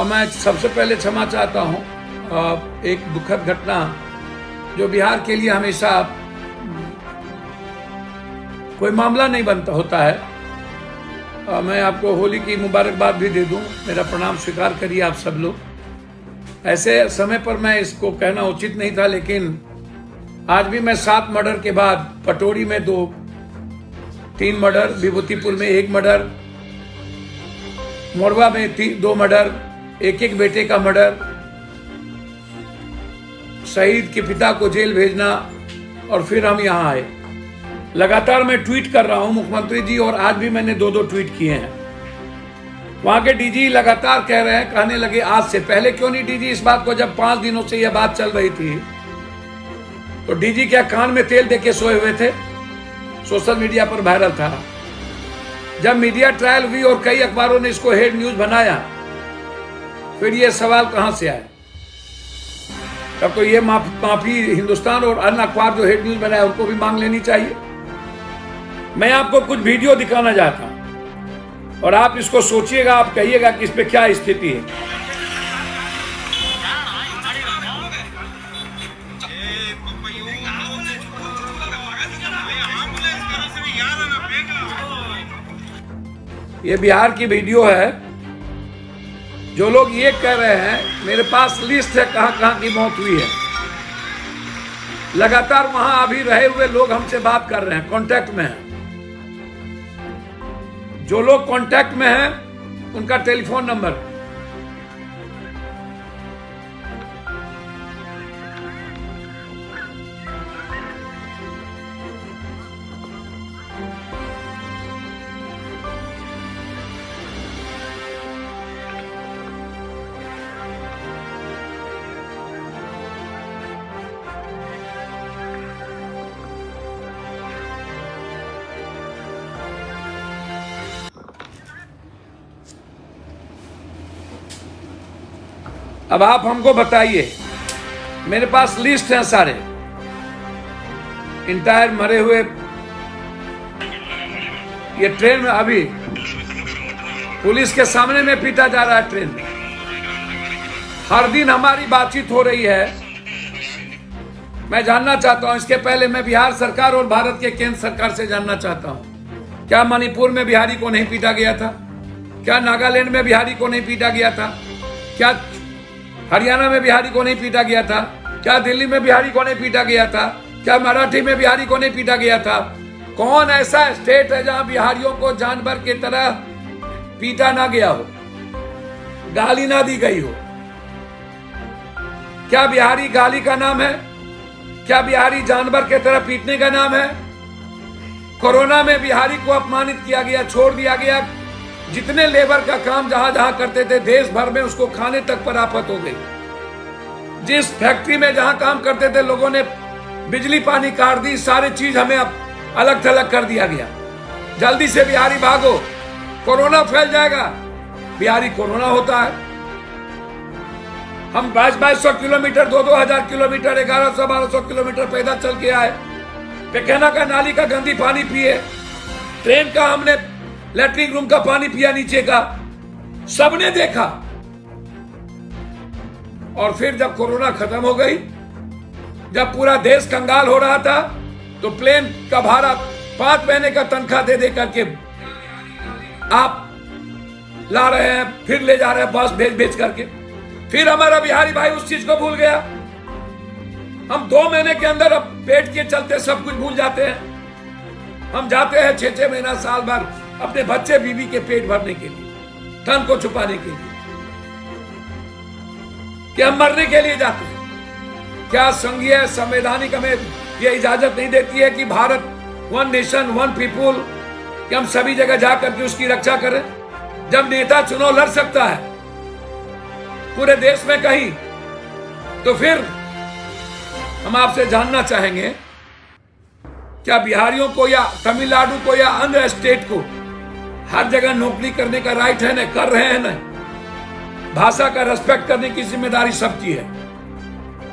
मैं सबसे पहले क्षमा चाहता हूं। एक दुखद घटना जो बिहार के लिए हमेशा कोई मामला नहीं बनता होता है। मैं आपको होली की मुबारकबाद भी दे दूं, मेरा प्रणाम स्वीकार करिए आप सब लोग। ऐसे समय पर मैं इसको कहना उचित नहीं था, लेकिन आज भी मैं 7 मर्डर के बाद पटोरी में 3 मर्डर, विभूतिपुर में 1 मर्डर, मोरवा में 2 मर्डर, एक बेटे का मर्डर, शहीद के पिता को जेल भेजना और फिर हम यहाँ आए। लगातार मैं ट्वीट कर रहा हूं मुख्यमंत्री जी, और आज भी मैंने 2 ट्वीट किए हैं। वहां के डीजी लगातार कहने लगे आज से। पहले क्यों नहीं डीजी इस बात को, जब 5 दिनों से यह बात चल रही थी तो डीजी क्या कान में तेल देके सोए हुए थे? सोशल मीडिया पर वायरल था। जब मीडिया ट्रायल हुई और कई अखबारों ने इसको हेड न्यूज बनाया, फिर ये सवाल कहां से आए? तब तो ये माफी हिंदुस्तान और अन्य अखबार जो हेड न्यूज बनाया उनको भी मांग लेनी चाहिए। मैं आपको कुछ वीडियो दिखाना चाहता हूं और आप इसको सोचिएगा, आप कहिएगा कि इस पे क्या स्थिति है। ये बिहार की वीडियो है। जो लोग ये कह रहे हैं, मेरे पास लिस्ट है कहां कहां की मौत हुई है। लगातार वहां अभी रहे हुए लोग हमसे बात कर रहे हैं, कांटेक्ट में हैं। जो लोग कांटेक्ट में हैं उनका टेलीफोन नंबर। अब आप हमको बताइए, मेरे पास लिस्ट है सारे इंटायर मरे हुए। ये ट्रेन में अभी पुलिस के सामने में पीटा जा रहा है ट्रेन में। हर दिन हमारी बातचीत हो रही है। मैं जानना चाहता हूं, इसके पहले मैं बिहार सरकार और भारत के केंद्र सरकार से जानना चाहता हूं, क्या मणिपुर में बिहारी को नहीं पीटा गया था? क्या नागालैंड में बिहारी को नहीं पीटा गया था? क्या हरियाणा में बिहारी को नहीं पीटा गया था? क्या दिल्ली में बिहारी को नहीं पीटा गया था? क्या मराठी में बिहारी को नहीं पीटा गया था? कौन ऐसा स्टेट है जहां बिहारियों को जानवर की तरह पीटा ना गया हो, गाली ना दी गई हो? क्या बिहारी गाली का नाम है? क्या बिहारी जानवर की तरह पीटने का नाम है? कोरोना में बिहारी को अपमानित किया गया, छोड़ दिया गया। जितने लेबर का काम जहां जहां करते थे देश भर में, उसको खाने तक पर आफत हो गई। जिस फैक्ट्री में जहां काम करते थे लोगों ने बिजली पानी काट दी, सारी चीज हमें अब अलग थलग कर दिया गया। जल्दी से बिहारी भागो, कोरोना फैल जाएगा। बिहारी कोरोना होता है। हम 2200 किलोमीटर, 2-2000 किलोमीटर, 1100-1200 किलोमीटर पैदल चल के आए। पैखाना का नाली का गंदी पानी पिए, ट्रेन का हमने लैट्रिन रूम का पानी पिया नीचे का, सबने देखा। और फिर जब कोरोना खत्म हो गई, जब पूरा देश कंगाल हो रहा था, तो प्लेन का भाड़ा 5 महीने का तनख्वाह दे करके आप ला रहे हैं, फिर ले जा रहे हैं बस भेज करके। फिर हमारा बिहारी भाई उस चीज को भूल गया। हम 2 महीने के अंदर अब पेट के चलते सब कुछ भूल जाते हैं। हम जाते हैं 6-6 महीना, साल भर अपने बच्चे बीवी के पेट भरने के लिए, धन को छुपाने के लिए, कि हम मरने के लिए जाते हैं। क्या संघीय संवैधानिक हमें यह इजाजत नहीं देती है कि भारत 1 नेशन 1 पीपुल, कि हम सभी जगह जाकर के उसकी रक्षा करें? जब नेता चुनाव लड़ सकता है पूरे देश में कहीं, तो फिर हम आपसे जानना चाहेंगे, क्या बिहारियों को या तमिलनाडु को या अन्य स्टेट को हर जगह नौकरी करने का राइट है? न कर रहे हैं। न भाषा का रेस्पेक्ट करने की जिम्मेदारी सबकी है,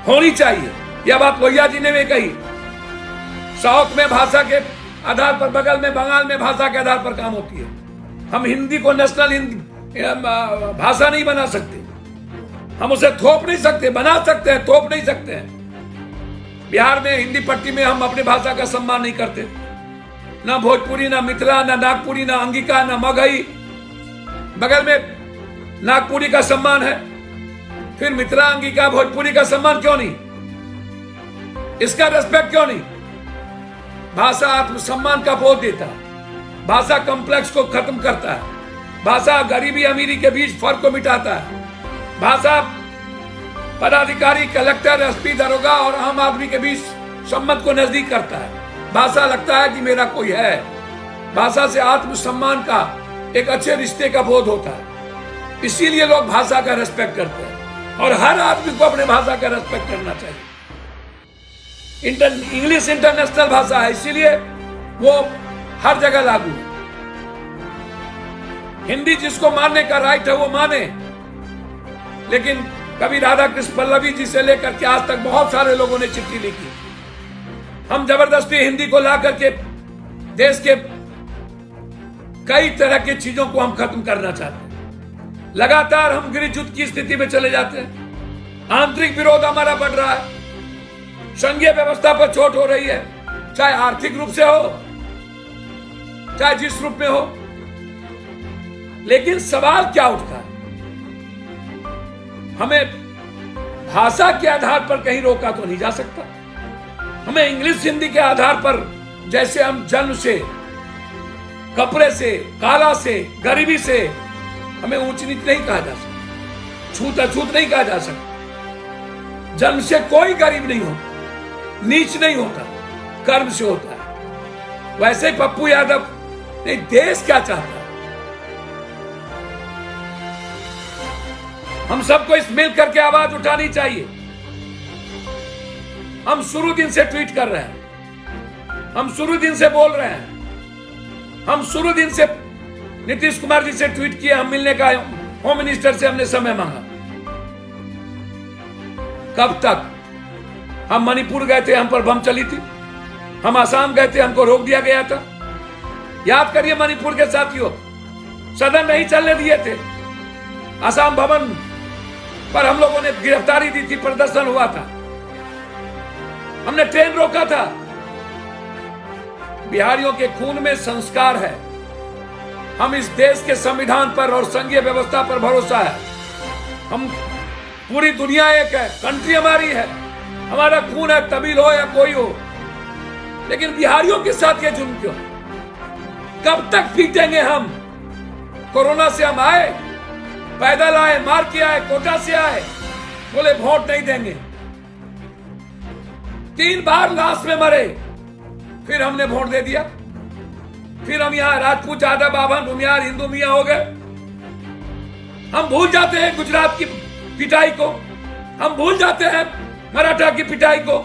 होनी चाहिए। यह बात लोहिया जी ने भी कही। साउथ में भाषा के आधार पर, बगल में बंगाल में भाषा के आधार पर काम होती है। हम हिंदी को नेशनल भाषा नहीं बना सकते, हम उसे थोप नहीं सकते, बना सकते हैं, थोप नहीं सकते हैं। बिहार में हिंदी पट्टी में हम अपनी भाषा का सम्मान नहीं करते, ना भोजपुरी, ना मिथिला, ना नागपुरी, ना अंगिका, ना मगही। बगल में नागपुरी का सम्मान है, फिर मिथिला, अंगिका, भोजपुरी का सम्मान क्यों नहीं? इसका रेस्पेक्ट क्यों नहीं? भाषा आत्मसम्मान का बोध देता है, भाषा कॉम्प्लेक्स को खत्म करता है, भाषा गरीबी अमीरी के बीच फर्क को मिटाता है, भाषा पदाधिकारी, कलेक्टर, एसपी, दरोगा और आम आदमी के बीच सम्मत को नजदीक करता है। भाषा लगता है कि मेरा कोई है। भाषा से आत्मसम्मान का, एक अच्छे रिश्ते का बोध होता है। इसीलिए लोग भाषा का रेस्पेक्ट करते हैं और हर आदमी को अपने भाषा का रेस्पेक्ट करना चाहिए। इंग्लिश इंटरनेशनल भाषा है, इसीलिए वो हर जगह लागू है। हिंदी जिसको मानने का राइट है वो माने, लेकिन कभी राधा कृष्ण पल्लवी जी से लेकर के आज तक बहुत सारे लोगों ने चिट्ठी लिखी। हम जबरदस्ती हिंदी को ला करके देश के कई तरह की चीजों को हम खत्म करना चाहते हैं। लगातार हम गिरजुत की स्थिति में चले जाते हैं। आंतरिक विरोध हमारा बढ़ रहा है, संघीय व्यवस्था पर चोट हो रही है, चाहे आर्थिक रूप से हो, चाहे जिस रूप में हो। लेकिन सवाल क्या उठता है? हमें भाषा के आधार पर कहीं रोका तो नहीं जा सकता। हमें इंग्लिश हिंदी के आधार पर, जैसे हम जन्म से, कपड़े से, काला से, गरीबी से, हमें ऊंच नीच नहीं कहा जा सकता, छूत अछूत नहीं कहा जा सकता। जन्म से कोई गरीब नहीं होता, नीच नहीं होता, कर्म से होता है। वैसे ही पप्पू यादव नहीं, देश क्या चाहता है? हम सबको इस मिल करके आवाज उठानी चाहिए। हम शुरू दिन से ट्वीट कर रहे हैं, हम शुरू दिन से बोल रहे हैं, हम शुरू दिन से नीतीश कुमार जी से ट्वीट किए, हम मिलने का होम मिनिस्टर से हमने समय मांगा। कब तक? हम मणिपुर गए थे, हम पर बम चली थी। हम आसाम गए थे, हमको रोक दिया गया था। याद करिए मणिपुर के साथियों, सदन नहीं चलने दिए थे। आसाम भवन पर हम लोगों ने गिरफ्तारी दी थी, प्रदर्शन हुआ था, हमने ट्रेन रोका था। बिहारियों के खून में संस्कार है। हम इस देश के संविधान पर और संघीय व्यवस्था पर भरोसा है। हम, पूरी दुनिया एक है, कंट्री हमारी है, हमारा खून है, तमिल हो या कोई हो। लेकिन बिहारियों के साथ ये जुल्म क्यों? कब तक पीटेंगे हम? कोरोना से हम आए, पैदल आए, मार के आए, कोटा से आए, बोले वोट नहीं देंगे। 3 बार लाश में मरे, फिर हमने वोट दे दिया। फिर हम यहां राजपूत, यादव, बाभन, भूमियार, हिंदू मियां हो गए। हम भूल जाते हैं गुजरात की पिटाई को, हम भूल जाते हैं मराठा की पिटाई को,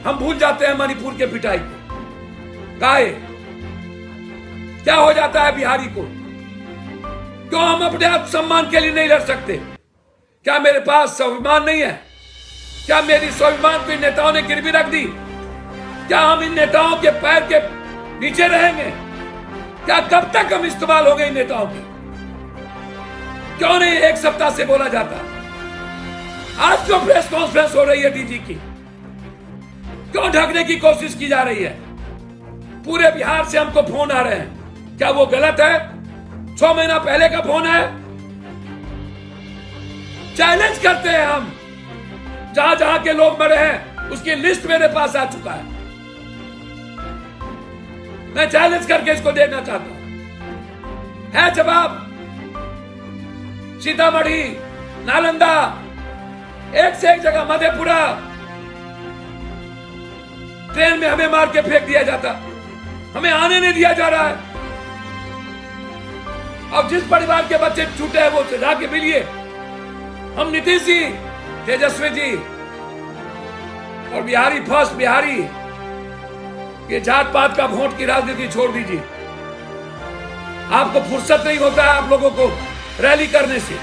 हम भूल जाते हैं मणिपुर के पिटाई को। काहे? क्या हो जाता है बिहारी को? क्यों हम अपने आत्मसम्मान के लिए नहीं लड़ सकते? क्या मेरे पास स्वाभिमान नहीं है? क्या मेरी स्वाभिमान को इन नेताओं ने गिरवी रख दी? क्या हम इन नेताओं के पैर के नीचे रहेंगे? क्या कब तक हम इस्तेमाल हो गए इन नेताओं की? क्यों नहीं एक सप्ताह से बोला जाता? आज क्यों प्रेस कॉन्फ्रेंस हो रही है डीजी की? क्यों ढकने की कोशिश की जा रही है? पूरे बिहार से हमको फोन आ रहे हैं, क्या वो गलत है? 6 महीना पहले का फोन है। चैलेंज करते हैं हम, जहां जहां के लोग मरे हैं उसकी लिस्ट मेरे पास आ चुका है। मैं चैलेंज करके इसको देना चाहता हूं। है जवाब। सीतामढ़ी, नालंदा, एक से एक जगह, मधेपुरा, ट्रेन में हमें मार के फेंक दिया जाता, हमें आने नहीं दिया जा रहा है। अब जिस परिवार के बच्चे छूटे हैं वो जाके मिलिए। हम नीतीश जी, तेजस्वी जी और बिहारी फर्स्ट बिहारी, ये जात पात का वोट की राजनीति छोड़ दीजिए। आपको फुर्सत नहीं होता है आप लोगों को रैली करने से।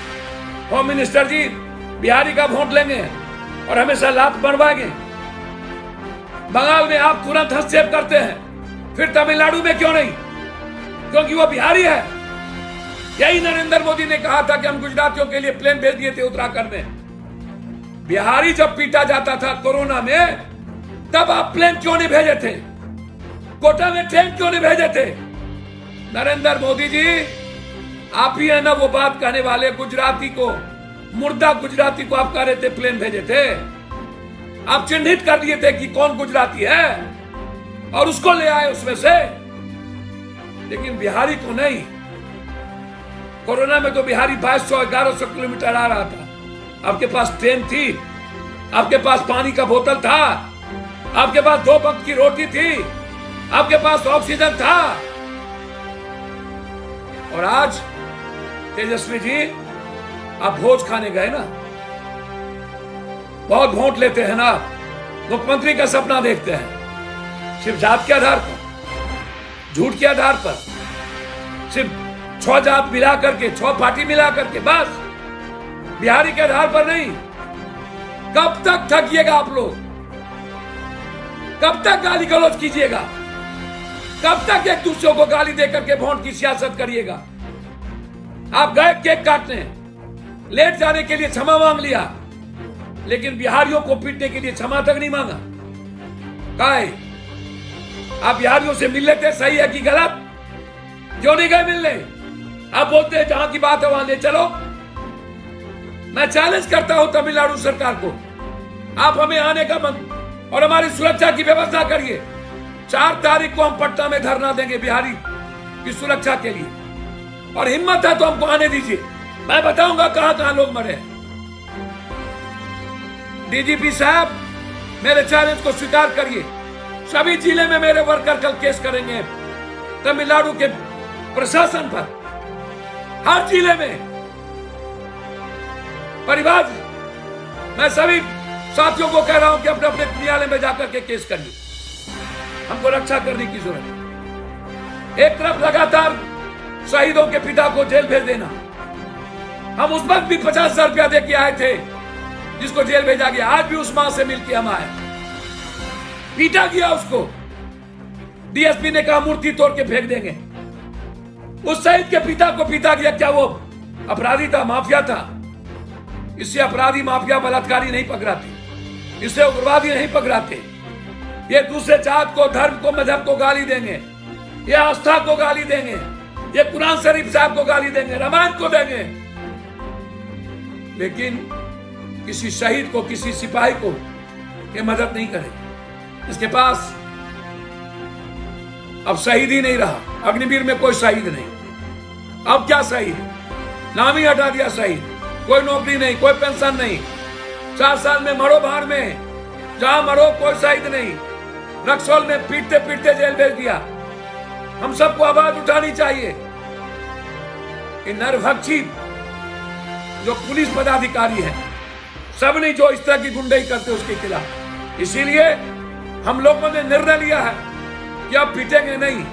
होम मिनिस्टर जी बिहारी का वोट लेंगे और हमेशा लात बनवाएंगे। बंगाल में आप तुरंत हस्तक्षेप करते हैं, फिर तमिलनाडु में क्यों नहीं? क्योंकि वो बिहारी है। यही नरेंद्र मोदी ने कहा था कि हम गुजरातियों के लिए प्लेन भेज दिए थे उत्तराखंड में। बिहारी जब पीटा जाता था कोरोना में, तब आप प्लेन क्यों नहीं भेजे थे? कोटा में ट्रेन क्यों नहीं भेजे थे? नरेंद्र मोदी जी, आप ही है ना वो बात कहने वाले, गुजराती को, मुर्दा गुजराती को आप कह रहे थे प्लेन भेजे थे। आप चिन्हित कर दिए थे कि कौन गुजराती है और उसको ले आए उसमें से, लेकिन बिहारी को नहीं। कोरोना में तो बिहारी 2200-1100 किलोमीटर आ रहा था। आपके पास ट्रेन थी, आपके पास पानी का बोतल था, आपके पास 2 वक्त की रोटी थी, आपके पास ऑक्सीजन था। और आज तेजस्वी जी, आप भोज खाने गए ना, बहुत वोट लेते हैं ना, मुख्यमंत्री का सपना देखते हैं, सिर्फ जात के आधार पर, झूठ के आधार पर, सिर्फ 6 जात मिला करके, 6 पार्टी मिला करके, बस बिहारी के आधार पर नहीं। कब तक थकिएगा आप लोग? कब तक गाली गलौज कीजिएगा? कब तक एक दूसरे को गाली देकर के वोट की सियासत करिएगा? आप गए केक काटने, लेट जाने के लिए क्षमा मांग लिया, लेकिन बिहारियों को पीटने के लिए क्षमा तक नहीं मांगा। काहे? आप बिहारियों से मिल लेते, सही है कि गलत? क्यों नहीं गए मिलने? आप बोलते हैं जहां की बात है वहां ले चलो। मैं चैलेंज करता हूं तमिलनाडु सरकार को, आप हमें आने का मन और हमारी सुरक्षा की व्यवस्था करिए। 4 तारीख को हम पटना में धरना देंगे बिहारी की सुरक्षा के लिए, और हिम्मत है तो हमको आने दीजिए। मैं बताऊंगा कहां कहां लोग मरे। डीजीपी साहब, मेरे चैलेंज को स्वीकार करिए। सभी जिले में मेरे वर्कर कल केस करेंगे तमिलनाडु के प्रशासन पर, हर जिले में। परिवार, मैं सभी साथियों को कह रहा हूं कि अपने अपने न्यायालय में जाकर के केस करिए। हमको रक्षा करने की जरूरत है। एक तरफ लगातार शहीदों के पिता को जेल भेज देना, हम उस वक्त भी 50,000 रुपया दे के आए थे जिसको जेल भेजा गया। आज भी उस मां से मिलकर हम आए, पीटा गया उसको, डीएसपी ने कहा मूर्ति तोड़ के फेंक देंगे। उस शहीद के पिता को पीटा गया। क्या वो अपराधी था? माफिया था? इससे अपराधी, माफिया, बलात्कारी नहीं पकड़ाते, इससे उग्रवादी नहीं पकड़ाते। ये दूसरे जात को, धर्म को, मजहब को गाली देंगे, ये आस्था को गाली देंगे, ये कुरान शरीफ साहब को गाली देंगे, रामायण को देंगे, लेकिन किसी शहीद को, किसी सिपाही को ये मदद नहीं करे। इसके पास अब शहीद ही नहीं रहा। अग्निवीर में कोई शहीद नहीं। अब क्या शहीद? नाम ही हटा दिया शहीद। कोई नौकरी नहीं, कोई पेंशन नहीं। 4 साल में मरो भाड़ में, जहां मरो कोई शहीद नहीं। रक्सौल में पीटते पीटते जेल भेज दिया। हम सबको आवाज उठानी चाहिए। इन नरभक्षी जो पुलिस पदाधिकारी हैं, सब नहीं जो इस तरह की गुंडाई करते उसके खिलाफ। इसीलिए हम लोगों ने निर्णय लिया है कि अब पीटेंगे नहीं,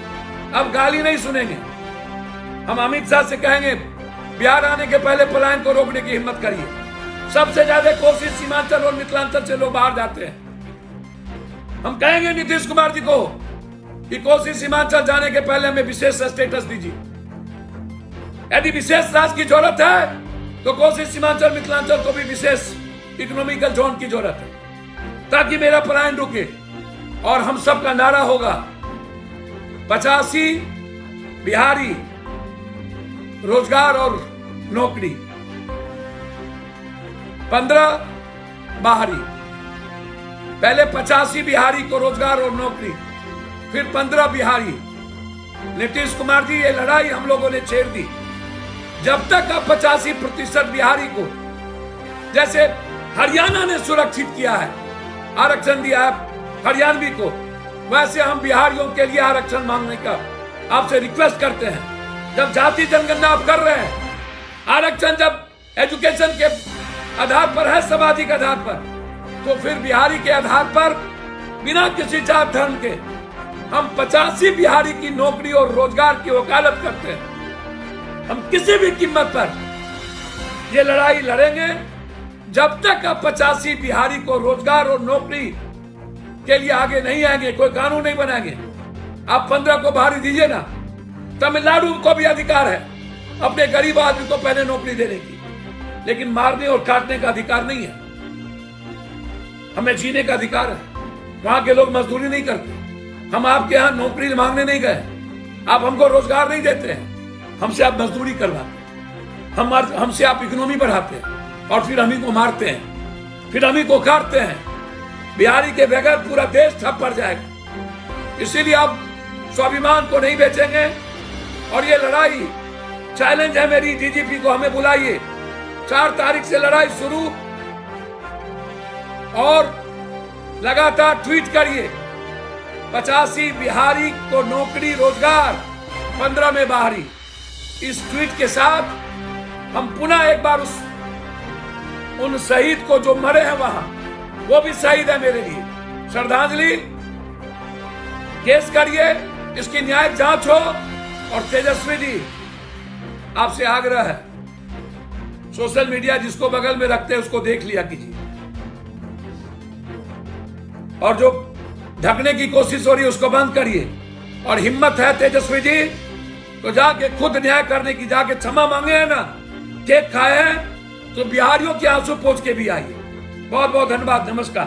अब गाली नहीं सुनेंगे। हम अमित शाह से कहेंगे बिहार आने के पहले पलायन को रोकने की हिम्मत करिए। सबसे ज्यादा कोशिश सीमांचल और मिथिलांचल से लोग बाहर जाते हैं। हम कहेंगे नीतीश कुमार जी को कि कोशिश सीमांचल जाने के पहले हमें विशेष स्टेटस दीजिए। यदि विशेष राज की जरूरत है तो कोशिश सीमांचल मिथिलांचल को भी विशेष इकोनॉमिकल जोन की जरूरत है, ताकि मेरा पलायन रुके। और हम सबका नारा होगा 85 बिहारी रोजगार और नौकरी, 15 बाहरी। पहले 85 बिहारी को रोजगार और नौकरी, फिर 15 बिहारी। नीतीश कुमार जी, ये लड़ाई हम लोगों ने छेड़ दी। जब तक आप 85% बिहारी को, जैसे हरियाणा ने सुरक्षित किया है, आरक्षण दिया है हरियाणवी को, वैसे हम बिहारियों के लिए आरक्षण मांगने का आपसे रिक्वेस्ट करते हैं। जब जाति जनगणना आप कर रहे हैं, आरक्षण जब एजुकेशन के आधार पर है, सामाजिक आधार पर, तो फिर बिहारी के आधार पर बिना किसी जात धर्म के हम 85 बिहारी की नौकरी और रोजगार की वकालत करते हैं। हम किसी भी कीमत पर ये लड़ाई लड़ेंगे। जब तक आप 85 बिहारी को रोजगार और नौकरी के लिए आगे नहीं आएंगे, कोई कानून नहीं बनाएंगे। आप 15 को बाहरी दीजिए ना। तमिलनाडु को भी अधिकार है, अपने गरीब आदमी को पहले नौकरी देने की, लेकिन मारने और काटने का अधिकार नहीं है। हमें जीने का अधिकार है। वहां के लोग मजदूरी नहीं करते। हम आपके यहां नौकरी मांगने नहीं गए, आप हमको रोजगार नहीं देते हैं, हमसे आप मजदूरी करवाते हैं, हमसे आप इकोनॉमी बढ़ाते हैं और फिर हम ही को मारते हैं, फिर हम ही को काटते हैं। बिहारी के बगैर पूरा देश ठप पड़ जाएगा। इसीलिए आप स्वाभिमान को नहीं बेचेंगे। और ये लड़ाई चैलेंज है मेरी, डीजीपी को हमें बुलाइए, 4 तारीख से लड़ाई शुरू, और लगातार ट्वीट करिए 85 बिहारी को नौकरी रोजगार, 15 में बाहरी। इस ट्वीट के साथ हम पुनः एक बार उन शहीद को जो मरे हैं वहां, वो भी शहीद है मेरे लिए, श्रद्धांजलि केस करिए, इसकी न्यायिक जांच हो। और तेजस्वी जी, आपसे आग्रह है, सोशल मीडिया जिसको बगल में रखते हैं उसको देख लिया कीजिए, और जो ढकने की कोशिश हो रही है उसको बंद करिए। और हिम्मत है तेजस्वी जी तो जाके खुद न्याय करने की, जाके क्षमा मांगे हैं ना, केक खाए हैं तो बिहारियों के आंसू पोंछ के भी आइए। बहुत बहुत धन्यवाद, नमस्कार।